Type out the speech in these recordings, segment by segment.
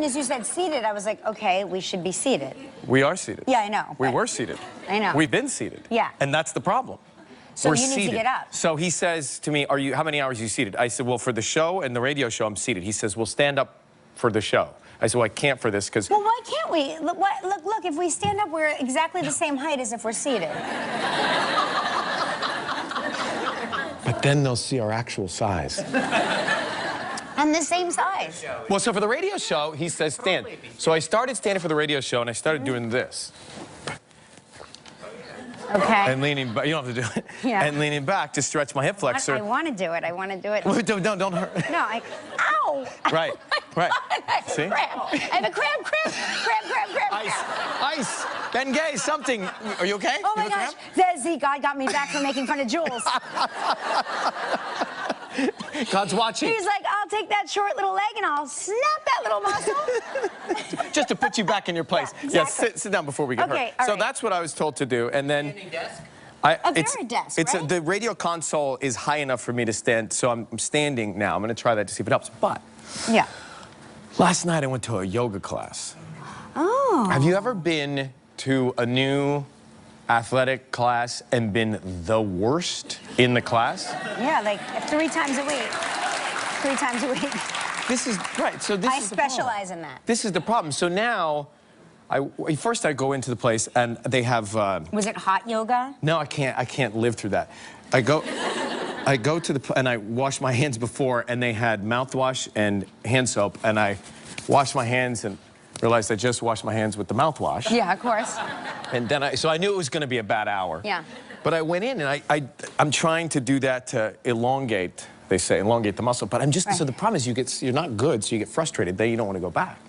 As you said seated, I was like, okay, we should be seated. We are seated. Yeah, I know. We were seated. I know. We've been seated. Yeah. And that's the problem. So we're you need seated. to get up. So he says to me, how many hours are you seated? I said, well, for the show and the radio show, I'm seated. He says, well, stand up for the show. I said, well, I can't for this because... Well, why can't we? Look, if we stand up, we're exactly the same height as if we're seated. But then they'll see our actual size. I'm the same size. Well, so for the radio show, he says stand. So I started standing for the radio show, and I started doing this. Okay. And leaning back. You don't have to do it. Yeah. And leaning back to stretch my hip flexor. I want to do it. I want to do it. Well, don't hurt. No, ow! Right, right. See? Cramp. I have a cramp. Ice. Ben Gay, something. Are you okay? Oh my gosh. The God got me back for making fun of Jules. God's watching. He's like, I'll take that short little leg and I'll snap that little muscle. Just to put you back in your place. Yeah, exactly. Yeah, sit down before we get hurt. All so right. that's what I was told to do, and then... Standing desk? Right? The radio console is high enough for me to stand, so I'm standing now. I'm going to try that to see if it helps. But yeah. Last night I went to a yoga class. Oh. Have you ever been to a new athletic class and been the worst in the class? Yeah, like 3 times a week. 3 times a week. This is right. So this I is the problem. specialize in that. This is the problem. So now, first I go into the place and they have. Was it hot yoga? No, I can't live through that. I go to the and I wash my hands before, and they had mouthwash and hand soap, and I washed my hands and realized I just washed my hands with the mouthwash. Yeah, of course. And then so I knew it was going to be a bad hour. Yeah. But I went in and I'm trying to do that to elongate. They say elongate the muscle, but I'm just so the problem is you're not good, so you get frustrated. Then you don't want to go back.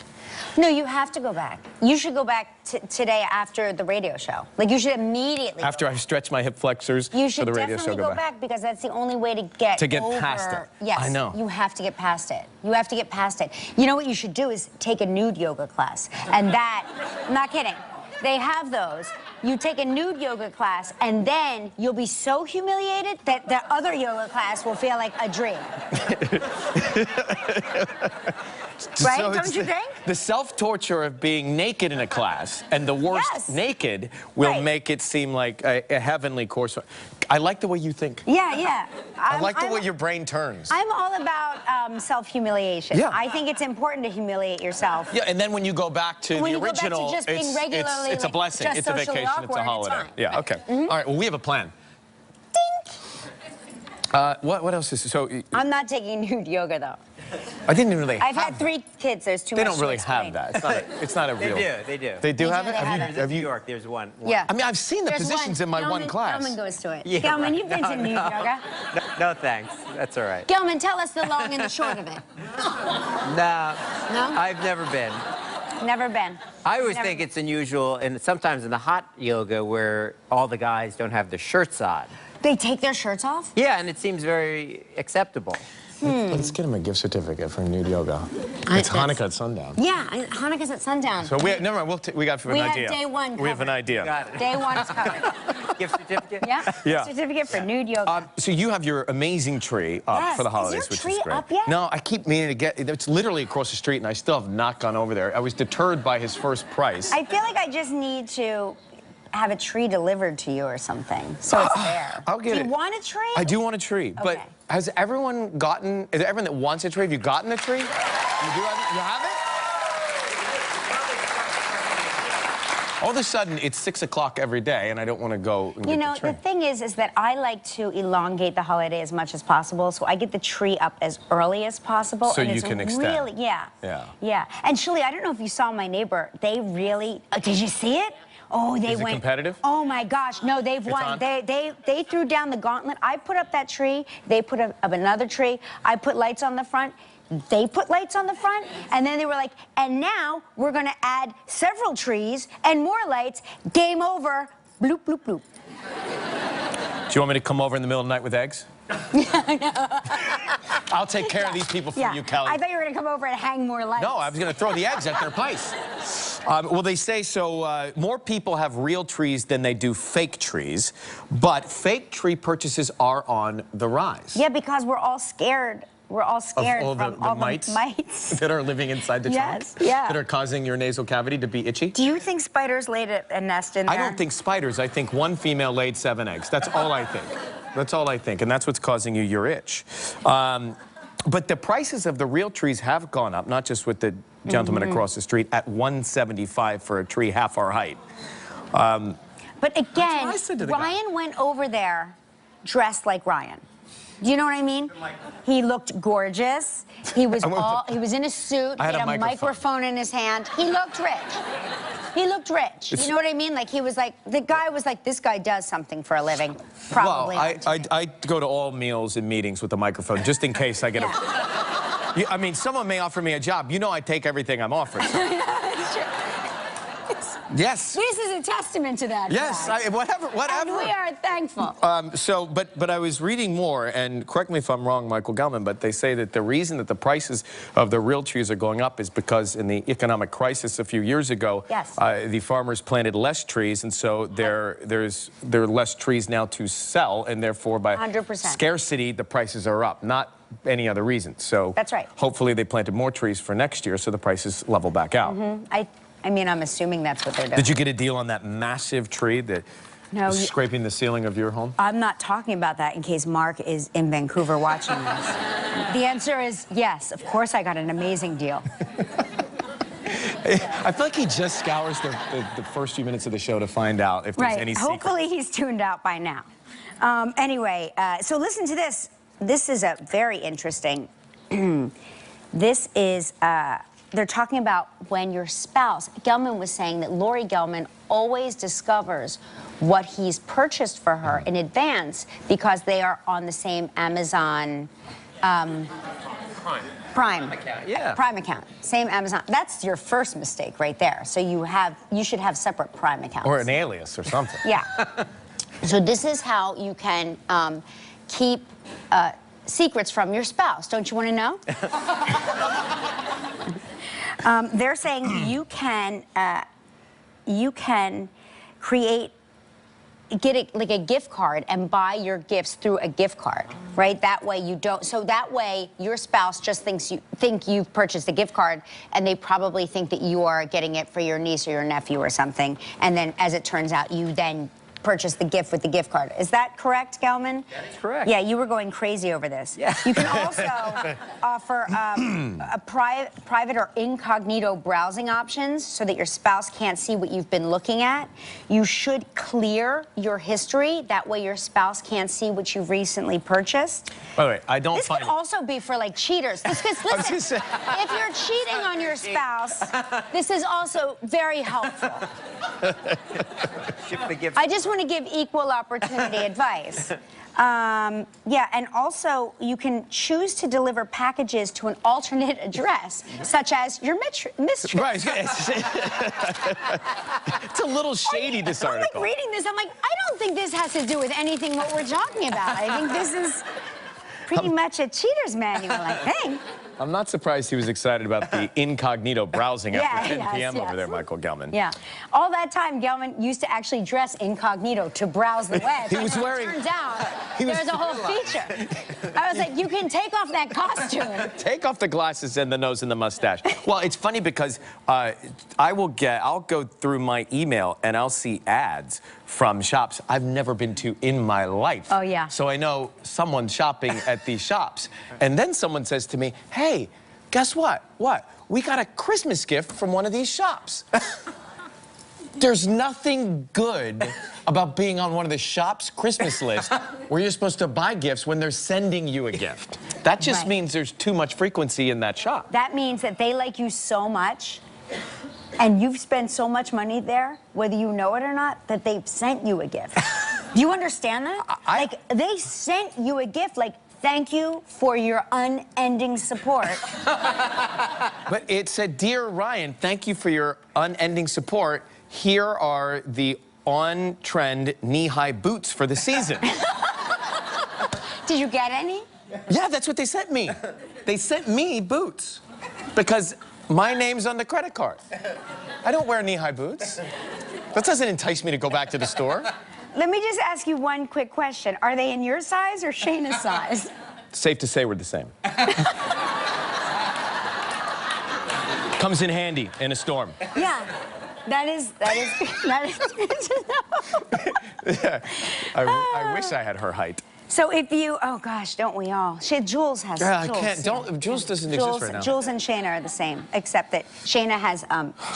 No, you have to go back. You should go back today after the radio show. Like, you should immediately. After I stretch my hip flexors for the radio show, you should definitely go back because that's the only way to get over. Past it. Yes, I know. You have to get past it. You have to get past it. You know what you should do is take a nude yoga class, and that. I'm not kidding. They have those. You take a nude yoga class, and then you'll be so humiliated that the other yoga class will feel like a dream. Right? So don't you think? The self-torture of being naked in a class and the worst naked will make it seem like a heavenly course. I like the way you think. Yeah. I like the way your brain turns. I'm all about self-humiliation. Yeah. I think it's important to humiliate yourself. Yeah, and then when you go back to the original, just being regularly, it's a blessing. It's a vacation. It's a holiday. Yeah, okay. All right, well, we have a plan. What else is so? I'm not taking nude yoga though. I didn't really. I've had 3 kids. There's too much. They don't really to have that. It's not a real. They do. They do have it. Have you? New York, there's one. Yeah. I mean, I've seen the positions in my one class. Gelman goes to it. Yeah, Gelman, you've been to nude yoga. No, thanks. That's all right. Gelman, tell us the long and the short of it. No. No? I've never been. Never been. I always think it's unusual, and sometimes in the hot yoga where all the guys don't have their shirts on. They take their shirts off? Yeah, and it seems very acceptable. Let's get him a gift certificate for nude yoga. It's Hanukkah at sundown. Yeah, Hanukkah's at sundown. So never mind. We got an idea. We have day 1 covered. We have an idea. Got it. Day 1 is covered. Gift certificate? Yeah. Yeah. Certificate for nude yoga. So you have your amazing tree up for the holidays, Is your which is tree great. up yet? No, I keep meaning to get. It's literally across the street, and I still have not gone over there. I was deterred by his first price. I feel like I just need to have a tree delivered to you or something, so it's there. I'll get it. Do you want a tree? I do want a tree, but Okay. has everyone gotten? Is everyone that wants a tree? Have you gotten a tree? You do have it? You have it? All of a sudden, it's 6 o'clock every day, and I don't want to go and get the tree. The thing is that I like to elongate the holiday as much as possible, so I get the tree up as early as possible. So and you it's can extend. Really, yeah. And Shirley, I don't know if you saw my neighbor. They really. Did you see it? Oh, they Is it went competitive? Oh my gosh, no, they've won. They threw down the gauntlet. I put up that tree. They put up another tree. I put lights on the front. They put lights on the front, and then they were like, and now we're gonna add several trees and more lights. Game over. Bloop, bloop, bloop. Do you want me to come over in the middle of the night with eggs? I'll take care of these people for you, Kelly. I thought you were gonna come over and hang more lights. No, I was gonna throw the eggs at their place. Well, they say so. More people have real trees than they do fake trees, but fake tree purchases are on the rise. Yeah, because we're all scared we're all scared all from the all mites? the mites. That are living inside the trunk? Yes, yeah. That are causing your nasal cavity to be itchy? Do you think spiders laid a nest in there? I don't think spiders. I think one female laid 7 eggs. That's all I think. That's all I think. And that's what's causing you your itch. But the prices of the real trees have gone up, not just with the gentleman across the street, at $175 for a tree half our height. But again, I said to the guy. Ryan went over there dressed like Ryan. Do you know what I mean? He looked gorgeous. He was he was in a suit. I had he a had a microphone in his hand. He looked rich. He looked rich. You know what I mean? Like he was like, the guy was like, this guy does something for a living. Probably. Well, I go to all meals and meetings with a microphone just in case I get I mean, someone may offer me a job. You know I take everything I'm offered. So. Yes. This is a testament to that. Yes, whatever. And we are thankful. But I was reading more, and correct me if I'm wrong, Michael Gelman, but they say that the reason that the prices of the real trees are going up is because in the economic crisis a few years ago, yes. The farmers planted less trees, and so there are less trees now to sell, and therefore by 100%. Scarcity, the prices are up, not any other reason. So that's right. Hopefully they planted more trees for next year, so the prices level back out. I mean, I'm assuming that's what they're doing. Did you get a deal on that massive tree that was scraping the ceiling of your home? I'm not talking about that in case Mark is in Vancouver watching this. The answer is yes. Of course I got an amazing deal. I feel like he just scours the first few minutes of the show to find out if there's any secret. Hopefully he's tuned out by now. Anyway, so listen to this. This is a very interesting. This is... they're talking about when your spouse, Gelman was saying that Lori Gelman always discovers what he's purchased for her in advance because they are on the same Amazon Prime account. Yeah. Prime account. Same Amazon. That's your first mistake right there. So you should have separate Prime accounts. Or an alias or something. Yeah. So this is how you can keep secrets from your spouse. Don't you want to know? They're saying you can get like a gift card and buy your gifts through a gift card, right? That way you don't. So that way your spouse just think you've purchased a gift card, and they probably think that you are getting it for your niece or your nephew or something. And then, as it turns out, you then purchase the gift with the gift card. Is that correct, Gelman? That is correct. Yeah, you were going crazy over this. Yeah. You can also offer a private or incognito browsing options so that your spouse can't see what you've been looking at. You should clear your history. That way your spouse can't see what you've recently purchased. By the way, I don't find... This could also be for, like, cheaters. Because, listen, if you're cheating on your spouse, this is also very helpful. Ship the gift. I just want to give equal opportunity advice. Yeah, and also you can choose to deliver packages to an alternate address, such as your mistress. Right. It's a little shady, this article. I'm like reading this, I'm like, I don't think this has to do with anything what we're talking about. I think this is pretty much a cheater's manual, I think. I'm not surprised he was excited about the incognito browsing after 10 p.m. yes. over there, Michael Gelman. Yeah. All that time, Gelman used to actually dress incognito to browse the web. He was wearing... It turns out there's a whole feature. I was like, you can take off that costume. Take off the glasses and the nose and the mustache. Well, it's funny because I'll go through my email and I'll see ads from shops I've never been to in my life. Oh, yeah. So I know someone's shopping at these shops. And then someone says to me, hey, guess what? What? We got a Christmas gift from one of these shops. There's nothing good about being on one of the shop's Christmas list where you're supposed to buy gifts when they're sending you a gift. That just means there's too much frequency in that shop. That means that they like you so much, and you've spent so much money there, whether you know it or not, that they've sent you a gift. Do you understand that? Like, they sent you a gift, like, thank you for your unending support. But it said, Dear Ryan, thank you for your unending support. Here are the on-trend knee-high boots for the season. Did you get any? Yeah, that's what they sent me. They sent me boots because my name's on the credit card. I don't wear knee-high boots. That doesn't entice me to go back to the store. Let me just ask you one quick question. Are they in your size or Shayna's size? Safe to say we're the same. Comes in handy in a storm. Yeah. That is good to know. Yeah. I wish I had her height. So if you, oh gosh, don't we all? Jules has. Yeah, Jules, I can't. Don't. Jules doesn't exist right now. Jules and Shayna are the same, except that Shayna has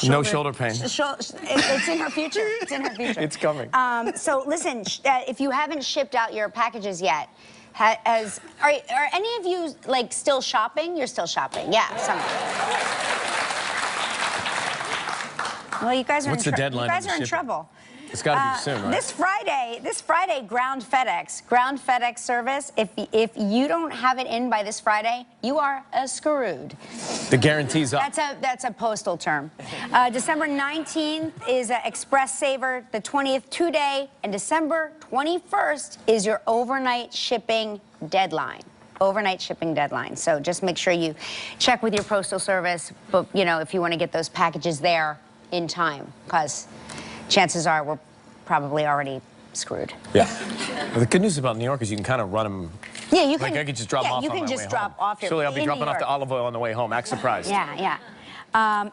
no shoulder pain. It's in her future. It's in her future. It's coming. So listen, if you haven't shipped out your packages yet, are any of you like still shopping? You're still shopping, yeah. Some. Well, you guys are What's the deadline? You guys are in shipping? trouble. It's got to be soon, right? This Friday, ground FedEx service. If you don't have it in by this Friday, you are screwed. The guarantee's up. That's a postal term. December 19th is Express Saver. The 20th, 2-day, and December 21st is your overnight shipping deadline. Overnight shipping deadline. So just make sure you check with your postal service. But you know, if you want to get those packages there in time, because chances are we're probably already screwed. Yeah. Well, the good news about New York is you can kind of run them. Yeah, you can. Like I could just drop them off you on can my just way drop home. off your. Surely I'll be in dropping New off the York. olive oil on the way home. Act surprised. Yeah.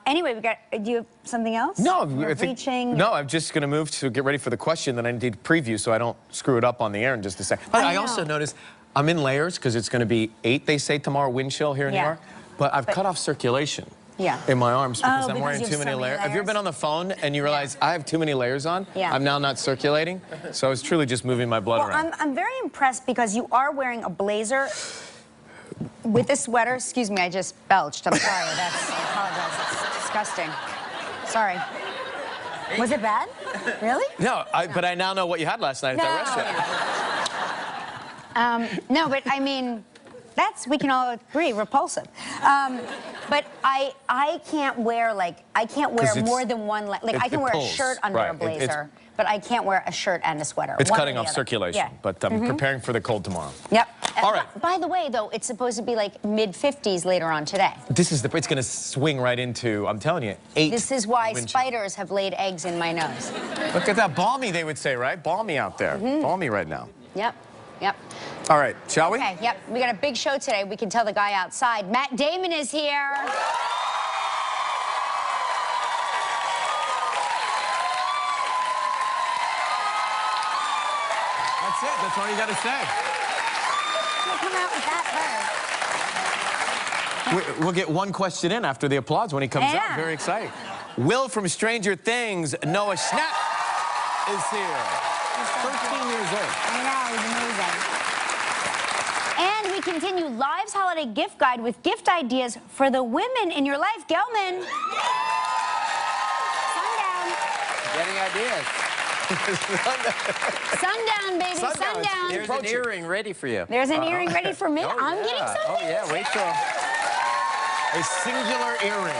Anyway, do you have something else? No, We're reaching. No, I'm just going to move to get ready for the question that I need to preview so I don't screw it up on the air in just a second. But I also noticed I'm in layers because it's going to be 8, they say, tomorrow, wind chill here in New York. But I've cut off circulation. Yeah. In my arms because I'm because wearing you have too many so many layers. Have you ever been on the phone and you realize I have too many layers on? Yeah. I'm now not circulating. So I was truly just moving my blood around. I'm very impressed because you are wearing a blazer with a sweater. Excuse me, I just belched. I'm sorry. I apologize. It's disgusting. Sorry. Was it bad? Really? No, but I now know what you had last night at that restaurant. No, but I mean, we can all agree, repulsive. But I can't wear more than one, I can wear a shirt under a blazer, but I can't wear a shirt and a sweater. It's cutting off circulation, yeah. but I'm preparing for the cold tomorrow. Yep. All right. By the way, though, it's supposed to be like mid-50s later on today. It's going to swing right into, I'm telling you, 8. This is why spiders have laid eggs in my nose. Look at that, balmy, they would say, right? Balmy out there. Balmy right now. Yep. All right, shall we? Okay, yep. We got a big show today. We can tell the guy outside. Matt Damon is here. That's it. That's all you got to say. We'll come out with that first. We'll get one question in after the applause when he comes out. Very exciting. Will from Stranger Things, Noah Schnapp is here. 13 years old. I know, he's amazing. And we continue Live's Holiday Gift Guide with gift ideas for the women in your life. Gelman. Sundown. Getting ideas. Sundown, baby, sundown. There's an earring ready for you. There's an earring ready for me. I'm getting something. Oh, yeah, wait till. A singular earring.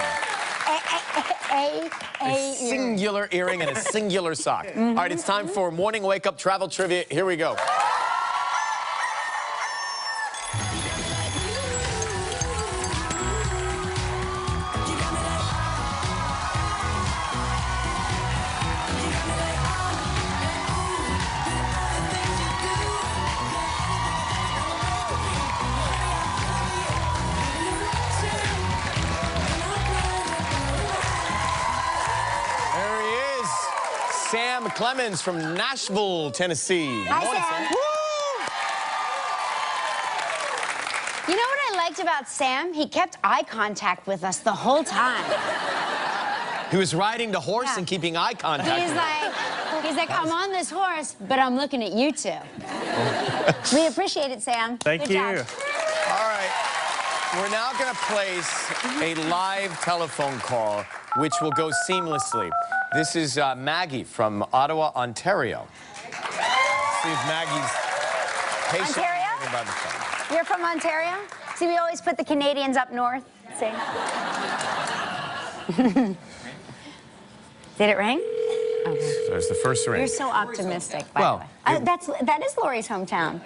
A singular earring and a singular sock. All right, it's time for morning wake-up travel trivia. Here we go. Sam Clemens from Nashville, Tennessee. Hi, Sam. You know what I liked about Sam? He kept eye contact with us the whole time. He was riding the horse and keeping eye contact. He's like, I'm on this horse, but I'm looking at you two. We appreciate it, Sam. Thank Good you. job. All right. We're now going to place a live telephone call, which will go seamlessly. This is Maggie from Ottawa, Ontario. See if Maggie's patient. Ontario? By the phone. You're from Ontario? See, we always put the Canadians up north. See? Did it ring? Okay. There's the first ring. You're so optimistic, by the way. That is Lori's hometown.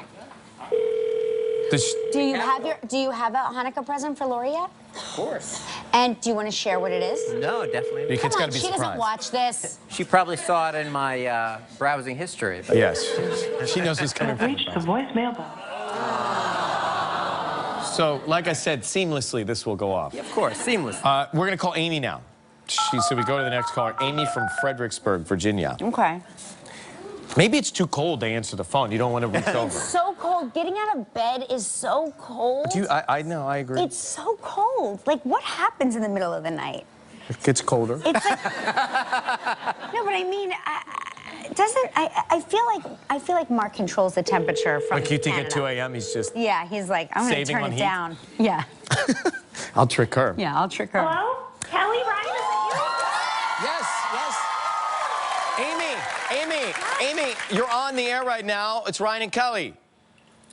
Do you have a Hanukkah present for Lori yet? Of course. And do you want to share what it is? No, definitely. It's Come got on, to be she surprised. doesn't watch this. She probably saw it in my browsing history. But Yes. She knows who's coming from. Reached the voicemail box. So, like I said, seamlessly, this will go off. Yeah, of course, seamless. We're going to call Amy now. So we go to the next caller. Amy from Fredericksburg, Virginia. Okay. Maybe it's too cold to answer the phone. You don't want to reach over. It's so cold. Getting out of bed is so cold. I know, I agree. It's so cold. Like, what happens in the middle of the night? It gets colder. It's like... No, but I mean, I feel like Mark controls the temperature from Like you think Canada. at 2 a.m. he's just... Yeah, he's like, I'm going to saving turn on it heat? down. Yeah. I'll trick her. Yeah, I'll trick her. Hello? Kelly, Ryan, is Yes, it you? Amy, you're on the air right now. It's Ryan and Kelly.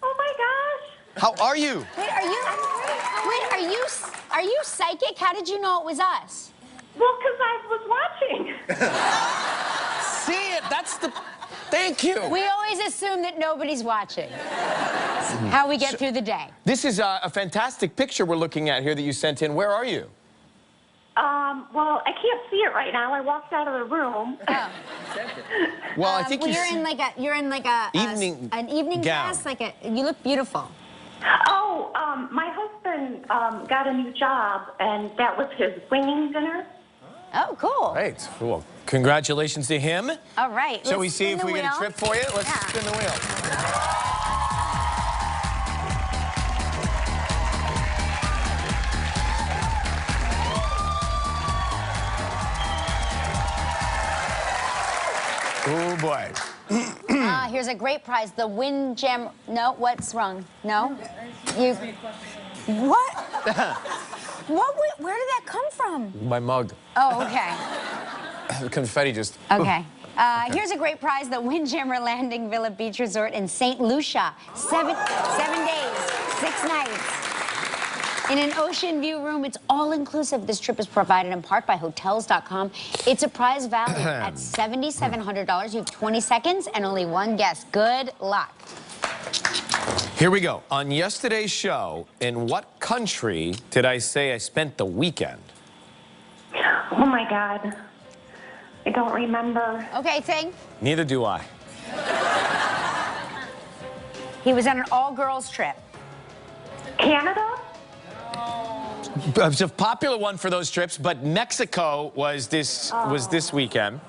Oh my gosh. How are you? Wait, are you psychic? How did you know it was us? Well, because I was watching. See it, that's the... Thank you. We always assume that nobody's watching. How we get through the day. This is a fantastic picture we're looking at here that you sent in. Where are you? Well, I can't see it right now. I walked out of the room. Oh. Well, I think well, you you're in like an evening gown. dress. You look beautiful. Oh, my husband got a new job, and that was his winging dinner. Oh, cool. Great. Well, congratulations to him. All right. Shall we let's see spin if the we get a wheel. trip for you? Let's Yeah. spin the wheel. Oh, boy. Here's a great prize. The Windjam... No, what's wrong? No? You... What? Where did that come from? My mug. Oh, okay. The confetti just... Okay. Here's a great prize. The Windjammer Landing Villa Beach Resort in St. Lucia. 7 days, 6 nights. In an ocean view room, it's all-inclusive. This trip is provided in part by Hotels.com. It's a prize valued at $7,700. You have 20 seconds and only one guess. Good luck. Here we go. On yesterday's show, in what country did I say I spent the weekend? Oh my God. I don't remember. Okay, thing. Neither do I. He was on an all-girls trip. Canada? It's a popular one for those trips, but Mexico was this weekend.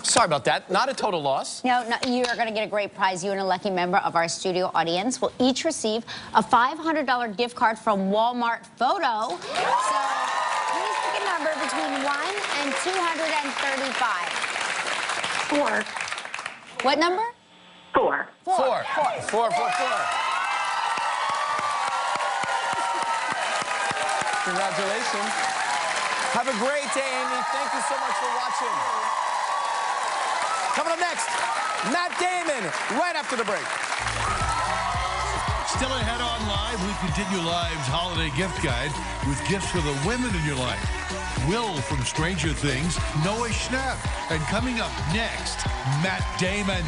Sorry about that. Not a total loss. No, you are going to get a great prize. You and a lucky member of our studio audience will each receive a $500 gift card from Walmart Photo. So please pick a number between 1 and 235. 4. What number? 4. 4. Congratulations. Have a great day, Amy. Thank you so much for watching. Coming up next, Matt Damon, right after the break. Still ahead on Live, we continue Live's holiday gift guide with gifts for the women in your life. Will from Stranger Things, Noah Schnapp. And coming up next, Matt Damon.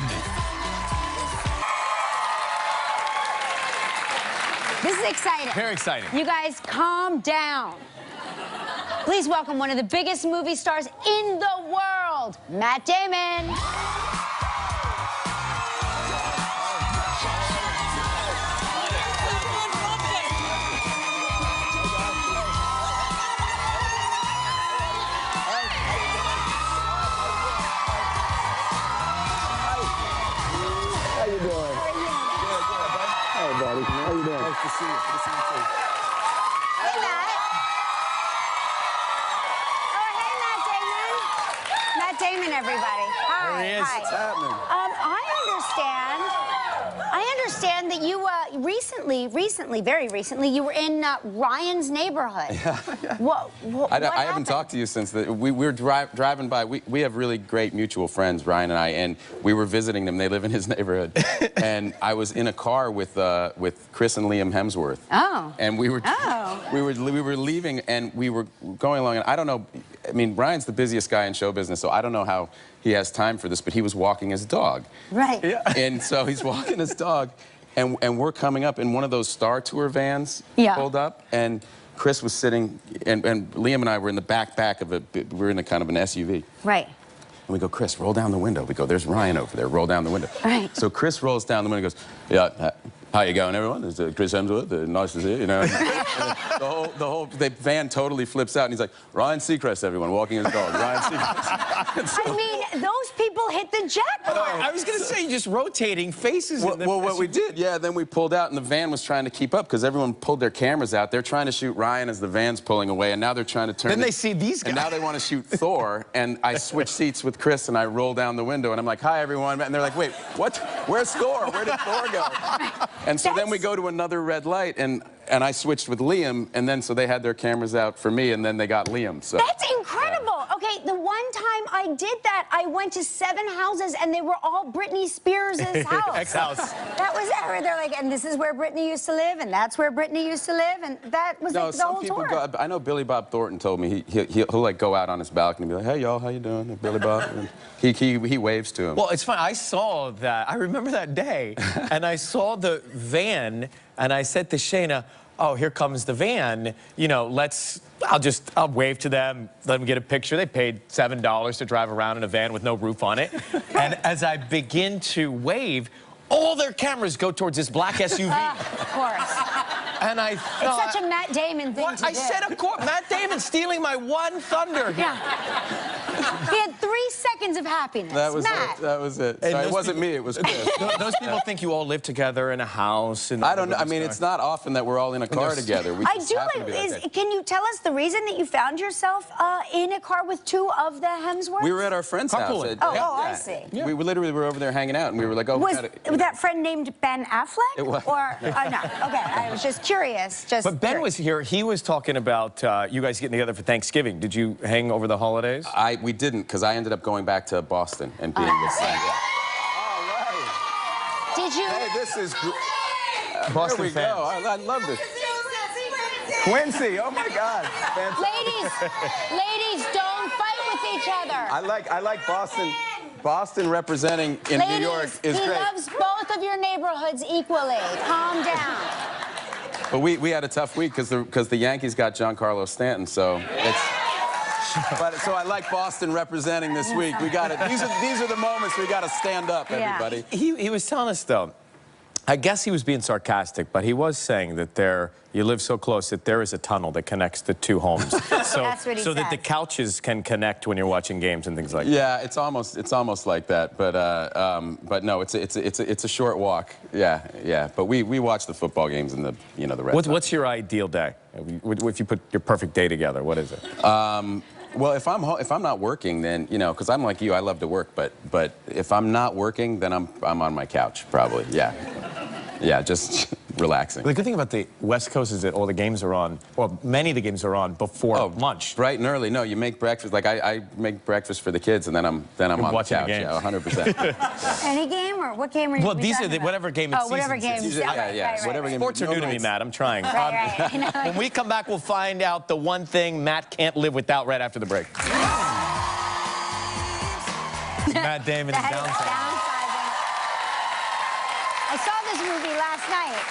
This is exciting. Very exciting. You guys, calm down. Please welcome one of the biggest movie stars in the world, Matt Damon. How you doing? Hey, buddy. How you doing? Nice to see you. Good to see you too. Hey, Matt. Oh, hey, Matt Damon. Matt Damon, everybody. Hi. There he is. Hi. What's happening? I understand that you very recently, you were in Ryan's neighborhood. Yeah. What I haven't happened? talked to you since we were driving by. We have really great mutual friends, Ryan and I, and we were visiting them. They live in his neighborhood, and I was in a car with Chris and Liam Hemsworth. Oh. And we were leaving, and we were going along, and I don't know. I mean, Ryan's the busiest guy in show business, so I don't know how he has time for this, but he was walking his dog. Right. Yeah. And so he's walking his dog, and we're coming up in one of those Star Tour vans pulled up, and Chris was sitting, and Liam and I were in the back of it. We're in a kind of an SUV. Right. And we go, Chris, roll down the window. We go, there's Ryan over there. Roll down the window. Right. So Chris rolls down the window and goes, yeah, how you going, everyone? It's Chris Hemsworth. Nice to see you. You know, the van totally flips out, and he's like, Ryan Seacrest, everyone, walking his dog. Ryan Seacrest. I mean, those people hit the jackpot. I was going to say, just rotating faces. Well, what we did, yeah, then we pulled out, and the van was trying to keep up because everyone pulled their cameras out. They're trying to shoot Ryan as the van's pulling away, and now they're trying to turn. Then they see these guys. And now they want to shoot Thor, and I switch seats with Chris, and I roll down the window, and I'm like, hi, everyone. And they're like, wait, what? Where's Thor? Where did Thor go? And so then we go to another red light, and I switched with Liam, and then so they had their cameras out for me, and then they got Liam. So that's incredible. Okay, the one time I did that, I went to 7 houses, and they were all Britney Spears' house. Ex-house. That was ever. They're like, and this is where Britney used to live, and that's where Britney used to live, and that was like the whole tour. Go, I know Billy Bob Thornton told me he'll like go out on his balcony and be like, hey y'all, how you doing? Billy Bob. And he waves to him. Well, it's fun. I saw that. I remember that day, and I saw the van, and I said to Shayna, oh, here comes the van. You know, I'll wave to them, let them get a picture. They paid $7 to drive around in a van with no roof on it. And as I begin to wave, all their cameras go towards this black SUV. Of course. And I thought... It's such a Matt Damon thing to do. I said, of course, Matt Damon stealing my one thunder. Yeah. He had 3 seconds of happiness. That was Matt. it. That was it. So it wasn't me, it was Chris. Those people think you all live together in a house. I don't know. I mean, it's not often that we're all in a car together. I do like, can you tell us the reason that you found yourself in a car with 2 of the Hemsworths? We were at our friend's house. I see. Yeah. We literally were over there hanging out, and we were like, oh, was that friend named Ben Affleck? It was. Or, no, okay, I was just curious. But Ben was here. He was talking about you guys getting together for Thanksgiving. Did you hang over the holidays? We didn't, because I ended up going back to Boston and being with Sam. All right. Did you? Hey, this is Boston Here we fans. go. I love this. Quincy, oh my God. Ladies, don't fight with each other. I like Boston. Boston representing in New York is he great. loves both of your neighborhoods equally. Calm down. But we had a tough week because the Yankees got Giancarlo Stanton, so it's. So I like Boston representing this week. We got it. These are the moments we got to stand up, everybody. He was telling us though. I guess he was being sarcastic, but he was saying that you live so close that there is a tunnel that connects the 2 homes, so that the couches can connect when you're watching games and things like that. Yeah, it's almost like that, but no, it's a short walk. Yeah. But we watch the football games and the Red Sox. What's your ideal day? If you put your perfect day together, what is it? Well, if I'm not working, then because I'm like you, I love to work, but if I'm not working, then I'm on my couch probably. Yeah, just relaxing. The good thing about the West Coast is that all the games are on, or many of the games are on before lunch. Bright and early. No, you make breakfast. Like I make breakfast for the kids, and then I'm on the couch. Yeah, 100%. Any game or what game are you? Well, these are whatever game it's whatever game. Yeah. Whatever game. Sports are new to me, Matt. I'm trying. Right. When we come back, we'll find out the one thing Matt can't live without right after the break. Matt Damon is downsizing. I saw this movie last night.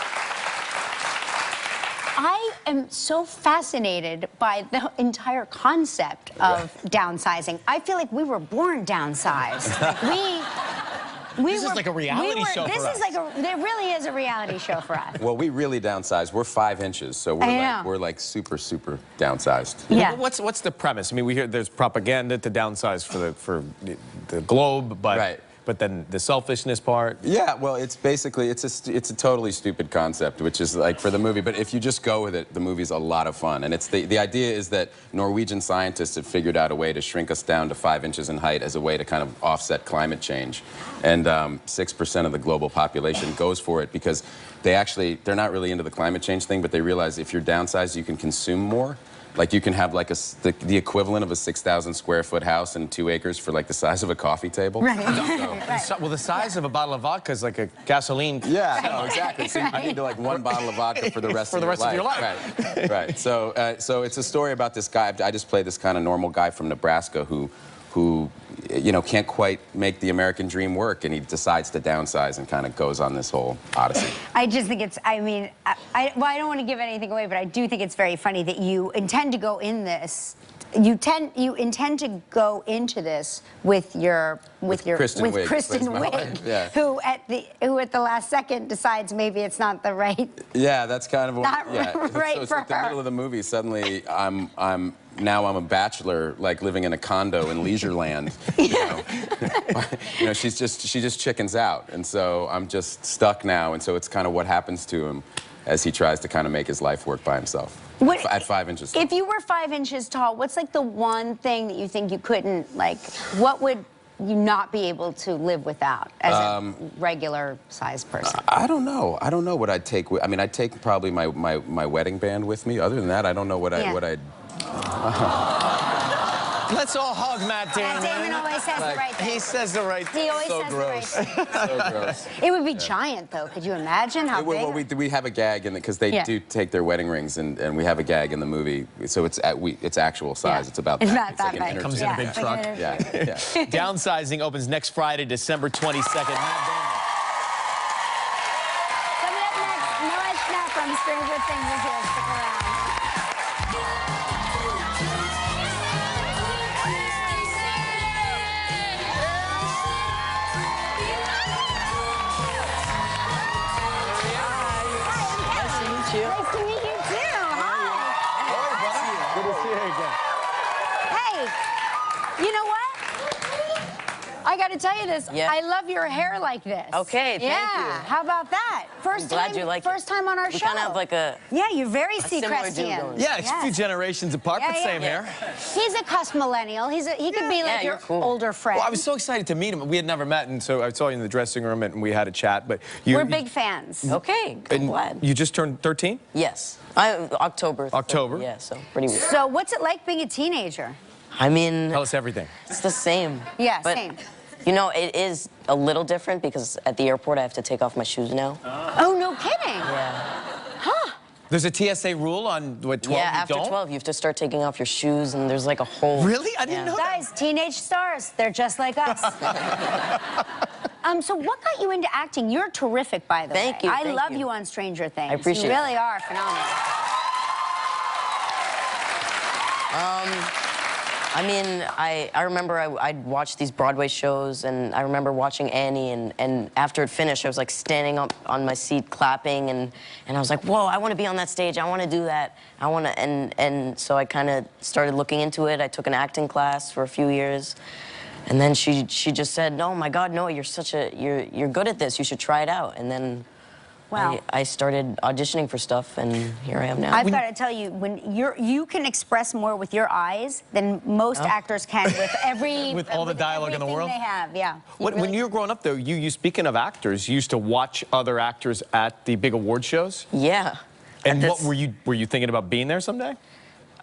I am so fascinated by the entire concept of downsizing. I feel like we were born downsized. This is like a reality show for us. It really is a reality show for us. Well, we really downsized. We're 5 inches, so we're like super downsized. Yeah. What's the premise? I mean, we hear there's propaganda to downsize for the globe, but then the selfishness part. Yeah, well, it's basically it's a totally stupid concept, which is like for the movie. But if you just go with it, the movie's a lot of fun. And it's the idea is that Norwegian scientists have figured out a way to shrink us down to 5 inches in height as a way to kind of offset climate change. And 6% of the global population goes for it because they're not really into the climate change thing, but they realize if you're downsized, you can consume more. Like you can have like the equivalent of a 6,000 square foot house and 2 acres for like the size of a coffee table. Right. Well, the size of a bottle of vodka is like a gasoline. Yeah, no, exactly. So I need like 1 bottle of vodka for the rest of your life. Right. So it's a story about this guy. I just play this kind of normal guy from Nebraska who can't quite make the American dream work, and he decides to downsize and kind of goes on this whole odyssey. I just think it's, I mean, I don't want to give anything away, but I do think it's very funny that you intend to go in this you intend to go into this with Kristen Wiig, Kristen plays my Wiig, wife, yeah. who at the last second decides maybe it's not the right. Yeah, that's kind of Not yeah. right So it's for like the her. middle of the movie. Suddenly, I'm a bachelor, like living in a condo in Leisureland. You know, she just chickens out, and so I'm just stuck now. And so it's kind of what happens to him as he tries to kind of make his life work by himself. At 5 inches tall. If you were 5 inches tall, what's like the one thing that you think you couldn't, like, what would you not be able to live without as a regular sized person? I don't know. I don't know what I'd take. I mean, I'd take probably my wedding band with me. Other than that, I don't know what I'd. Let's all hug Matt Damon. Matt Damon always says the right thing. He says the right thing. He always So says gross. the right thing. So gross. It would be giant, though. Could you imagine how big? Well, we have a gag in it because they do take their wedding rings, and we have a gag in the movie. So it's actual size. Yeah. It's about It's that. not It's that like an big. Comes in a big it's like truck. an Yeah. Downsizing opens next Friday, December 22nd. Matt Damon. Coming up next, Lawrence Zarian from Stranger Things is here. Stick around. Nice to meet you too. Hi. Good to see you again. Hey, you know what? I got to tell you this. Yeah. I love your hair like this. Okay, thank you. Yeah. How about that? First glad time. you like it. First time on our We show. kind of have like a Yeah, you're very similar dude Seacrestian. going. Yeah, it's a few generations apart, but same hair. He's a cuss millennial. He could be like you're your cool. older friend. Well, I was so excited to meet him. We had never met, and so I saw you in the dressing room, and we had a chat. But We're big fans. okay. I'm And glad. you just turned 13? Yes, October. 3rd. October? Yeah, so pretty weird. So what's it like being a teenager? I mean, Tell us everything. it's the same. Yeah, but, same. You know, it is a little different because at the airport I have to take off my shoes now. Oh, no kidding. Yeah. There's a TSA rule on what 12 Yeah, you after don't? 12 you have to start taking off your shoes, and there's like a whole. Really? I didn't know that. Guys, teenage stars, they're just like us. So what got you into acting? You're terrific, by the way. Thank you, I thank love you. you on Stranger Things. I appreciate You it. really are phenomenal. I mean, I remember I'd watch these Broadway shows, and I remember watching Annie, and after it finished, I was like standing up on my seat clapping, and I was like, whoa, I want to be on that stage, I want to do that, I want to, and so I kind of started looking into it. I took an acting class for a few years, and then she just said, no, my God, no, you're good at this, you should try it out, and then Wow. I started auditioning for stuff, and here I am now. I've got to tell you, when you can express more with your eyes than most actors can with every With all the dialogue in the everything world? they have. Yeah. When you were growing up, though, you speaking of actors, you used to watch other actors at the big award shows? Yeah. And At what this- were you thinking about being there someday?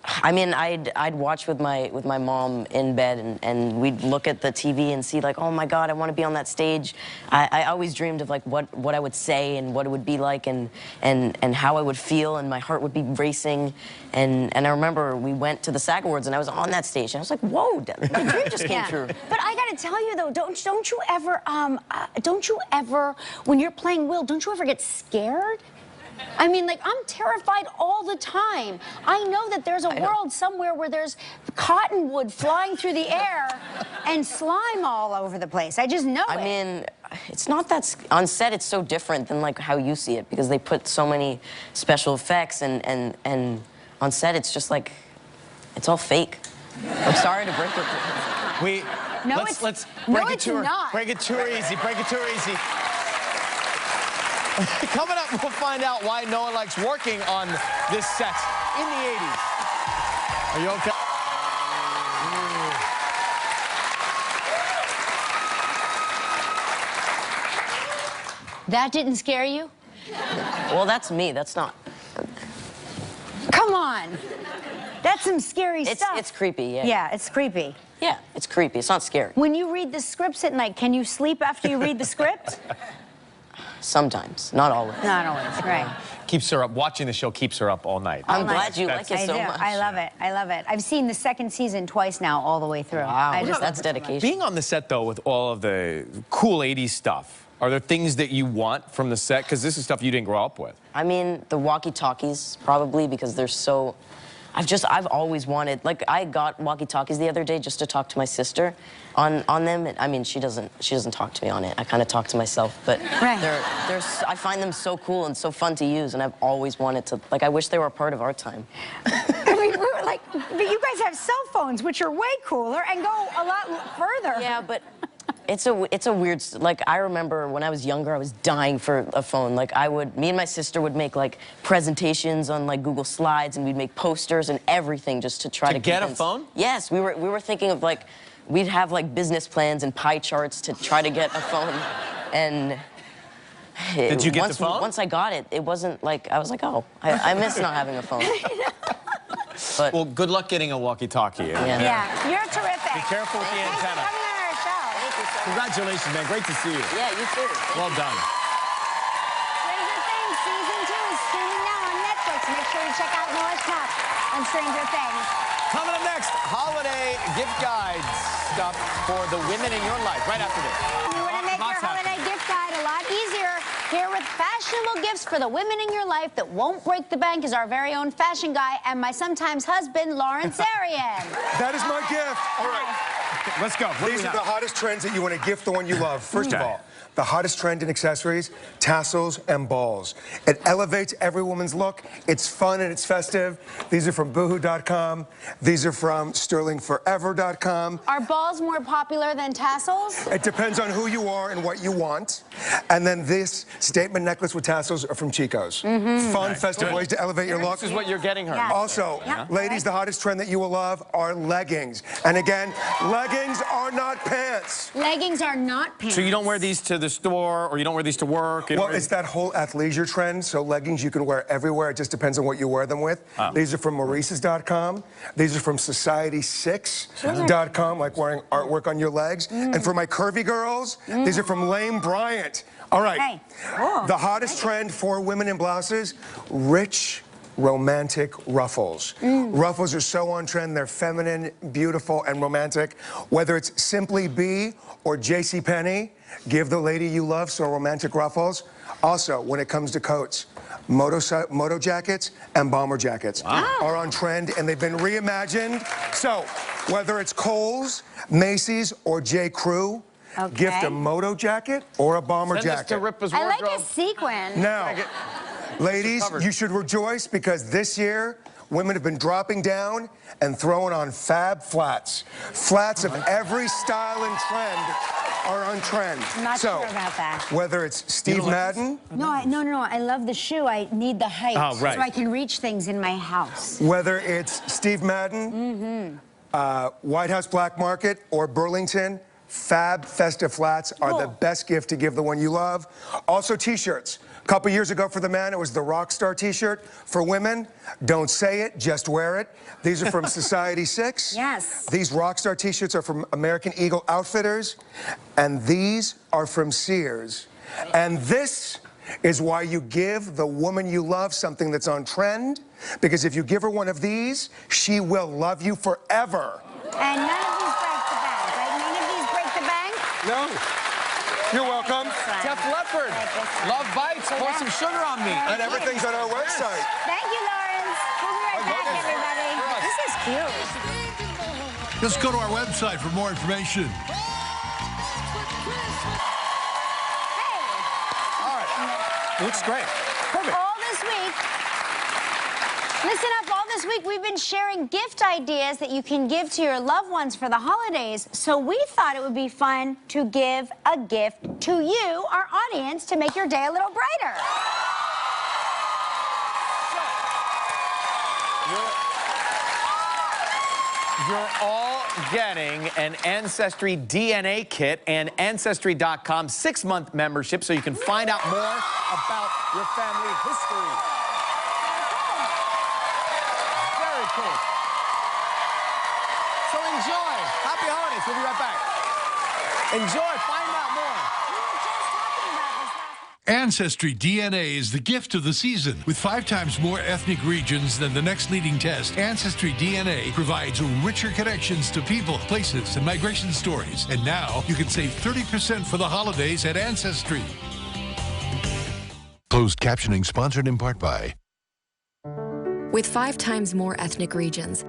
I mean, I'd watch with my mom in bed, and we'd look at the TV and see like, oh my God, I want to be on that stage. I always dreamed of like what I would say and what it would be like, and how I would feel, and my heart would be racing. And I remember we went to the SAG Awards, and I was on that stage, and I was like, whoa, my dream just came true. But I got to tell you though, don't you ever when you're playing Will, don't you ever get scared? I mean, like, I'm terrified all the time. I know that there's a world somewhere where there's cottonwood flying through the air and slime all over the place. I just know it. I mean, it's not that on set. It's so different than like how you see it because they put so many special effects, and on set it's just like it's all fake. I'm sorry to break it. Let's break it to her. Break it to her easy. Break it to her easy. Coming up, we'll find out why no one likes working on this set in the 80s. Are you okay? That didn't scare you? Well, that's me. That's not. Come on. That's some scary stuff. It's creepy. Yeah. Yeah, it's creepy. Yeah, it's creepy. It's not scary. When you read the scripts at night, can you sleep after you read the script? Sometimes, not always. Not always, right. Keeps her up. Watching the show keeps her up all night. I'm glad you like it I so do. much. I love it. I love it. I've seen the second season twice now, all the way through. Wow, I just that's love it so much. dedication. Being on the set, though, with all of the cool 80s stuff, are there things that you want from the set? Because this is stuff you didn't grow up with. I mean, the walkie-talkies, probably, because they're so... I've always wanted, like, I got walkie-talkies the other day just to talk to my sister on them. I mean, she doesn't talk to me on it. I kind of talk to myself, but I find them so cool and so fun to use, and I've always wanted to, like, I wish they were a part of our time. I mean, we were like, but you guys have cell phones, which are way cooler and go a lot further. Yeah, but it's a weird, like, I remember when I was younger, I was dying for a phone. Like, me and my sister would make, like, presentations on, like, Google Slides, and we'd make posters and everything just to try to get a phone? Yes, we were thinking of, like, we'd have, like, business plans and pie charts to try to get a phone, and did you get the phone? Once I got it, it wasn't like, I was like, oh, I miss not having a phone. But, well, good luck getting a walkie-talkie. Yeah, you're terrific. Be careful with the antenna. Thanks for coming on our show. thank you so much. Congratulations, man. Great to see you. Yeah, you too. Well done. Stranger Things Season 2 is streaming now on Netflix. Make sure you check out Schnapp on Stranger Things. Coming up next, holiday gift guide stuff for the women in your life. Right after this. You want to make your holiday gift guide a lot easier. Here with fashionable gifts for the women in your life that won't break the bank is our very own fashion guy and my sometimes husband, Lawrence Zarian. That is my gift. All right. Let's go. These are the hottest trends that you want to gift the one you love. First of all, the hottest trend in accessories, tassels and balls. It elevates every woman's look. It's fun and it's festive. These are from boohoo.com. These are from sterlingforever.com. Are balls more popular than tassels? It depends on who you are and what you want. And then this statement necklace with tassels are from Chico's. Fun, festive ways to elevate your look. This is what you're getting her. Yeah. Also, ladies, the hottest trend that you will love are leggings. And again, leggings are not pants. Leggings are not pants. So you don't wear these to the store, or you don't wear these to work? Well, it's that whole athleisure trend, so leggings you can wear everywhere. It just depends on what you wear them with. These are from Maurice's.com. These are from Society6.com, like wearing artwork on your legs. And for my curvy girls, these are from Lane Bryant. All right, the hottest trend for women in blouses, rich, romantic ruffles. Ruffles are so on trend. They're feminine, beautiful, and romantic. Whether it's Simply Be or JCPenney, give the lady you love some romantic ruffles. Also, when it comes to coats, moto jackets and bomber jackets are on trend, and they've been reimagined. So, whether it's Kohl's, Macy's, or J. Crew, gift a moto jacket or a bomber jacket. I like a sequin. Now, ladies, you should rejoice because this year, women have been dropping down and throwing on fab flats. Flats of every style and trend are on trend. I'm not sure about that. Whether it's Steve Madden. No, I love the shoe. I need the height so I can reach things in my house. Whether it's Steve Madden, White House Black Market, or Burlington, fab festive flats are the best gift to give the one you love. Also, t-shirts. A couple years ago for the man, it was the Rockstar t-shirt. For women, don't say it, just wear it. These are from Society6. Yes. These Rockstar t-shirts are from American Eagle Outfitters. And these are from Sears. And this is why you give the woman you love something that's on trend. Because if you give her one of these, she will love you forever. And none of these break the bank, right? None of these break the bank? No. You're welcome. Def Leppard. Love bites. Pour some sugar on me. And everything's on our website. Thank you, Lawrence. We'll be right back, everybody. This is cute. Just go to our website for more information. All right. Looks great. Perfect. All this week, listen up, all this week we've been sharing gift ideas that you can give to your loved ones for the holidays. So we thought it would be fun to give a gift to you, our audience, to make your day a little brighter. You're all getting an Ancestry DNA kit and Ancestry.com 6-month membership so you can find out more about your family history. Very cool. So enjoy. Happy holidays. We'll be right back. Enjoy. Find out more. We were just talking about this last night. Ancestry DNA is the gift of the season. With 5 times more ethnic regions than the next leading test, Ancestry DNA provides richer connections to people, places, and migration stories. And now you can save 30% for the holidays at Ancestry. Closed captioning sponsored in part by With 5 times more ethnic regions,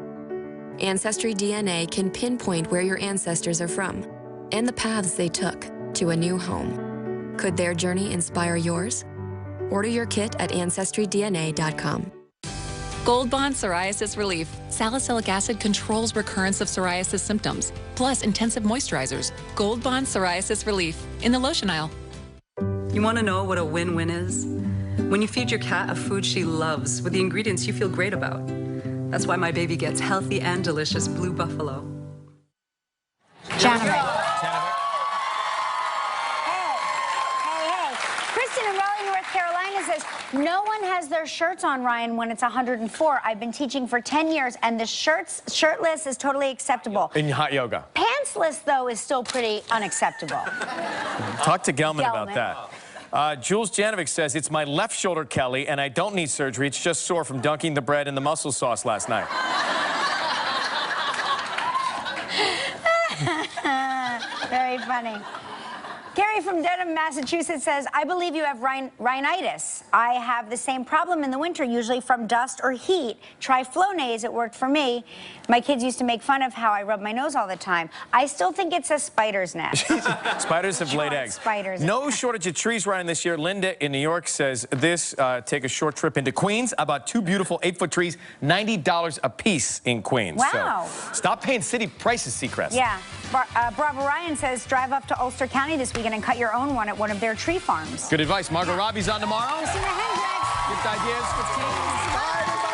Ancestry DNA can pinpoint where your ancestors are from and the paths they took to a new home. Could their journey inspire yours? Order your kit at ancestrydna.com. Gold Bond Psoriasis Relief. Salicylic acid controls recurrence of psoriasis symptoms, plus intensive moisturizers. Gold Bond Psoriasis Relief in the lotion aisle. You want to know what a win-win is? When you feed your cat a food she loves with the ingredients you feel great about. That's why my baby gets healthy and delicious Blue Buffalo. Hey. Kristen in Raleigh, North Carolina says, no one has their shirts on, Ryan, when it's 104. I've been teaching for 10 years, and the shirtless is totally acceptable. In hot yoga. Pantsless, though, is still pretty unacceptable. Talk to Gelman about that. Jules Janovic says, it's my left shoulder, Kelly, and I don't need surgery. It's just sore from dunking the bread in the mussel sauce last night. Very funny. Gary from Dedham, Massachusetts says, I believe you have rhinitis. I have the same problem in the winter, usually from dust or heat. Try Flonase, it worked for me. My kids used to make fun of how I rub my nose all the time. I still think it's a spider's nest. Spiders have laid eggs. Spiders. No shortage of trees, Ryan, this year. Linda in New York says this, take a short trip into Queens. About 2 beautiful 8-foot trees, $90 a piece in Queens. Wow. So stop paying city prices, Seacrest. Yeah. Bravo Ryan says, drive up to Ulster County this weekend and cut your own one at one of their tree farms. Good advice. Margot Robbie's on tomorrow. Christina Hendricks. Gift ideas.